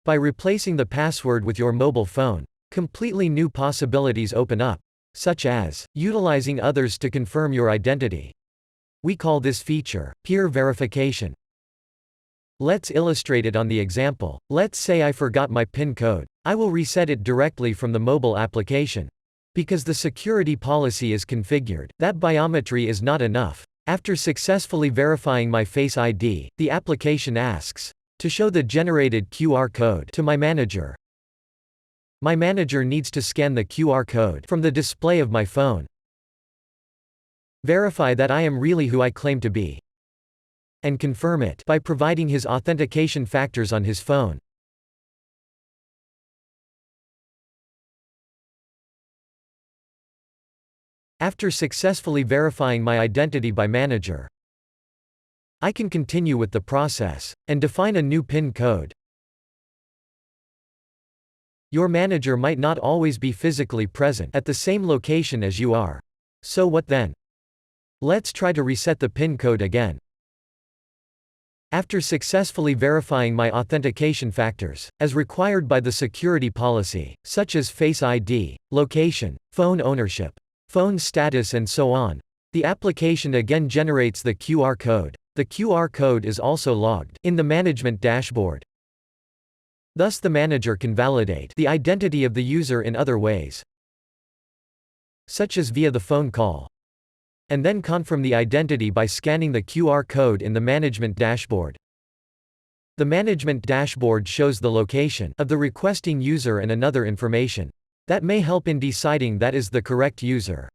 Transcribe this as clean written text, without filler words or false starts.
By replacing the password with your mobile phone, completely new possibilities open up, such as utilizing others to confirm your identity. We call this feature peer verification. Let's illustrate it on the example. Let's say I forgot my PIN code. I will reset it directly from the mobile application. Because the security policy is configured, that biometry is not enough. After successfully verifying my Face ID, the application asks to show the generated QR code to my manager. My manager needs to scan the QR code from the display of my phone, verify that I am really who I claim to be, and confirm it by providing his authentication factors on his phone. After successfully verifying my identity by manager, I can continue with the process and define a new PIN code. Your manager might not always be physically present at the same location as you are. So what then? Let's try to reset the PIN code again. After successfully verifying my authentication factors, as required by the security policy, such as Face ID, location, phone ownership, phone status and so on, the application again generates the QR code. The QR code is also logged in the management dashboard. Thus the manager can validate the identity of the user in other ways, such as via the phone call, and then confirm the identity by scanning the QR code in the management dashboard. The management dashboard shows the location of the requesting user and another information that may help in deciding that is the correct user.